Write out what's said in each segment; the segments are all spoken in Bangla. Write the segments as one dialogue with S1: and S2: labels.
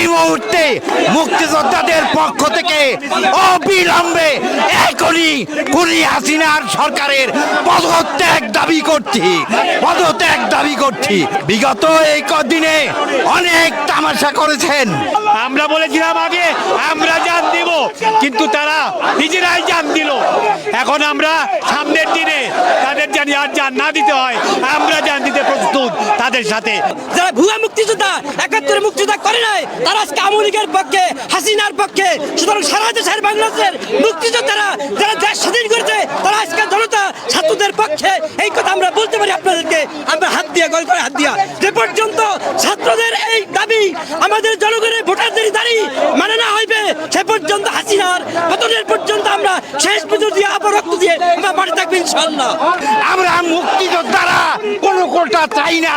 S1: এই মুহূর্তে মুক্তিযোদ্ধাদের পক্ষ থেকে অবিলম্বে এখনই খুনি হাসিনার সরকারের পদত্যাগ দাবি করছি। বিগত এই কদিনে অনেক তামাশা করেছেন।
S2: আমরা বলেছিলাম আগে আমরা জান দিব, কিন্তু তারা নিজেরাই জান দিল। এখন আমরা সামনের দিনে তাদের জানি আর জান না দিতে হয়, আমরা জান দিতে প্রস্তুত তাদের সাথে।
S3: যারা ভুয়া মুক্তিযোদ্ধা ৭১ মুক্তিযোদ্ধা করে নাই, তারা আজকে আওয়ামী লীগের পক্ষে, হাসিনার পক্ষে। সুতরাং সারা দেশের বাংলাদেশের মুক্তিযোদ্ধারা যারা দেশ স্বাধীন করেছে, তারা আজকে জনতা ছাত্রদের পক্ষে। এই কথা আমরা বলতে পারি আপনাদেরকে, আমরা হাত দিয়ে গল করে হাত দিয়া। যে পর্যন্ত ছাত্রদের এই দাবি, আমাদের জনগণের ভোটারদের দাবি মানে না হইবে, সে পর্যন্ত হাসিনার পতনের পর্যন্ত আমরা শেষ পর্যন্ত দিয়ে আবার রক্ত দিয়ে আমরা মাঠে থাকবো ইনশাআল্লাহ।
S1: আমরা মুক্তিযোদ্ধারা কোনো কোটা চাই না,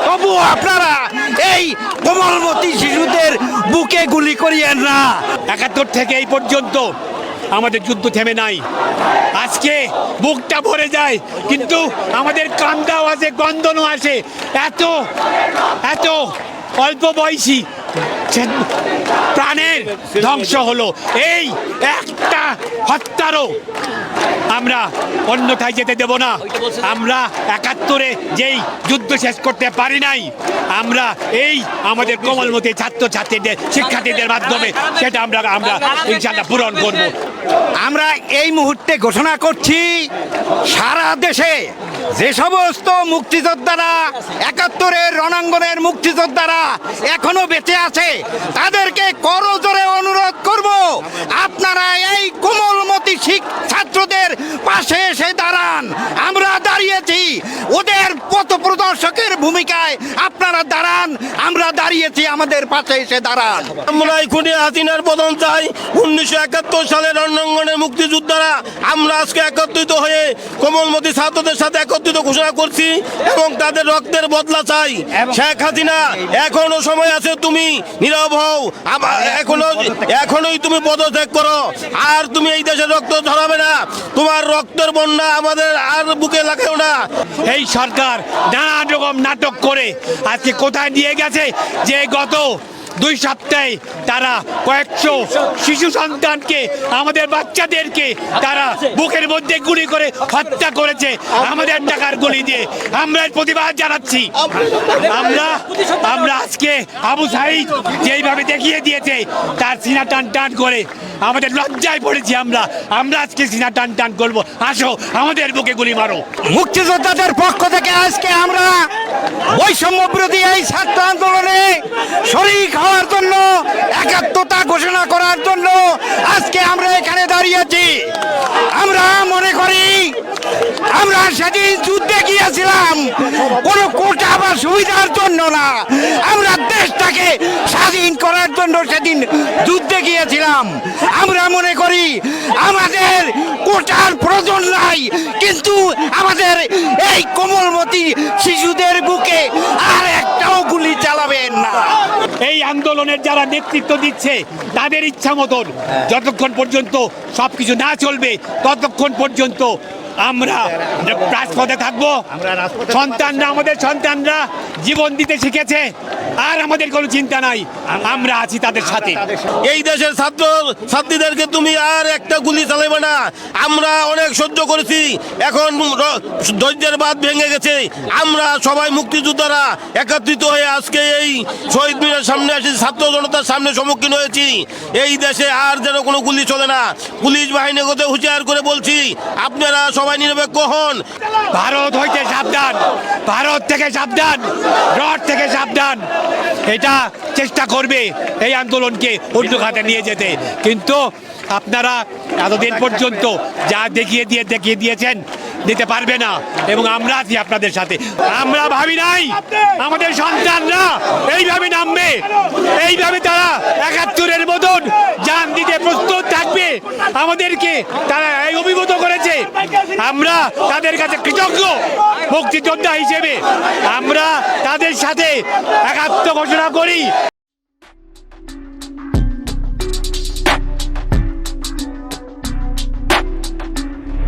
S1: তবুও আপনারা এই কোমলমতি শিশুদের বুকে গুলি করিয়েন না।
S2: ৭১ থেকে এই পর্যন্ত আমাদের যুদ্ধ থেমে নাই। আজকে বুকটা ভরে যায়, কিন্তু আমাদের কান্দাও আছে, গন্ধনও আসে। এত এত অল্প বয়সী প্রাণের ধ্বংস হলো। এই একটা হত্যারও আমরা অন্যথায় যেতে দেব না। আমরা ৭১-এ যেই যুদ্ধ শেষ করতে পারি নাই, আমরা এই আমাদের কোমলমতি ছাত্রছাত্রীদের, শিক্ষার্থীদের মাধ্যমে সেটা আমরা ইনশাআল্লাহ পূরণ করব।
S1: আমরা এই মুহূর্তে ঘোষণা করছি, সারা দেশে যে সমস্ত মুক্তিযোদ্ধারা ৭১-এর রণাঙ্গনের মুক্তিযোদ্ধারা এখনো বেঁচে আছে, তাদেরকে করজোরে অনুরোধ করব, আপনারা এই কোমলমতি ছাত্রদের পাশে এসে দাঁড়ান। আমরা দাঁড়িয়েছি, ওদের পথ প্রদর্শকের ভূমিকায় আপনারা দাঁড়ান। আমরা দাঁড়িয়েছি, আমাদের পাশে এসে দাঁড়ান।
S4: আমরা খুনি হাসিনার পতন চাই। ১৯৭১ সালের রণাঙ্গনের মুক্তিযোদ্ধারা আমরা আজকে একত্রিত হয়ে কোমলমতি ছাত্রদের সাথে একত্রিত ঘোষণা করছি এবং তাদের রক্তের বদলা চাই। শেখ হাসিনা, এখনো সময় আছে, তুমি নীরব হও। এখনোই তুমি পদত্যাগ করো, আর তুমি এই দেশের রক্ত ঝরাবে না। তোমার রক্তের বন্যা আমাদের আর বুকে লাগাও না।
S2: এই সরকার নানা রকম নাটক করে আজকে কোথায় নিয়ে গেছে, যে গত ২ সপ্তাহে তারা কয়েকশো শিশু সন্তানকে, আমাদের বাচ্চাদেরকে তারা বুকের মধ্যে গুলি করে হত্যা করেছে আমাদের টাকার গুলি দিয়ে। আমরা প্রতিবাদ জানাচ্ছি। আমরা আজকে আবু সাঈদ যেইভাবে দেখিয়ে দিয়েছে, তার সিনা টান টান করে আমাদের লজ্জায় পড়েছি। আমরা আজকে সিনা টান টান করবো। আসো, আমাদের বুকে গুলি মারো।
S1: মুক্তিযোদ্ধাদের পক্ষ থেকে আজকে আমরা বৈষম্য বিরোধী এই ছাত্র আন্দোলনে শরীক হওয়ার জন্য, একাত্মতা ঘোষণা করার জন্য আজকে আমরা এখানে দাঁড়িয়েছি। আমরা মনে করি, আমরা সেদিন যুদ্ধে গিয়েছিলাম কোনো কোটা বা সুবিধার জন্য না, আমরা দেশটাকে স্বাধীন করার জন্য সেদিন যুদ্ধে গিয়েছিলাম। আমরা মনে করি আমাদের কোটার প্রয়োজন নাই, কিন্তু আমাদের এই কোমলমতি শিশুদের বুকে আর একটাও গুলি চালাবেন না।
S2: এই আন্দোলনের যারা নেতৃত্ব দিচ্ছে, তাদের ইচ্ছা মতন যতক্ষণ পর্যন্ত সবকিছু না চলবে, ততক্ষণ পর্যন্ত আমরা রাজপথে থাকবো। আমাদের সন্তানরা জীবন দিতে শিখেছে, আর আমাদের কোনো চিন্তা নাই, আমরা আছি তাদের সাথে।
S4: এই দেশের ছাত্র ছাত্রীদেরকে তুমি আর একটা গুলি চালাবে না। আমরা অনেক সহ্য করেছি, এখন ধৈর্যের বাঁধ ভেঙে গেছে। আমরা সবাই মুক্তিযোদ্ধারা একত্রিত হয়ে আজকে এই শহীদ মিনারের সামনে এসে ছাত্র জনতার সামনে সম্মুখীন হয়েছি। এই দেশে আর যেন কোনো গুলি চলে না। পুলিশ বাহিনীকে হুঁশিয়ার করে বলছি, আপনারা সবাই নিরপেক্ষ হন।
S2: ভারত হইতে সাবধান, ভারত থেকে সাবধান, রড থেকে সাবধান। এটা চেষ্টা করবে এই আন্দোলনকে অন্য খাতে নিয়ে যেতে, কিন্তু আপনারা এতদিন পর্যন্ত যা দেখিয়ে দিয়েছেন, দিতে পারবে না। এবং আমরা আছি আপনাদের সাথে। আমরা ভাবি নাই আমাদের সন্তানরা এইভাবে নামবে, এইভাবে তারা ৭১-এর মতন জান দিতে প্রস্তুত থাকবে। আমাদেরকে তারা এই অভিভূত করেছে, আমরা তাদের কাছে কৃতজ্ঞ। মুক্তিযোদ্ধা হিসেবে আমরা তাদের সাথে একাত্ম ঘোষণা করি।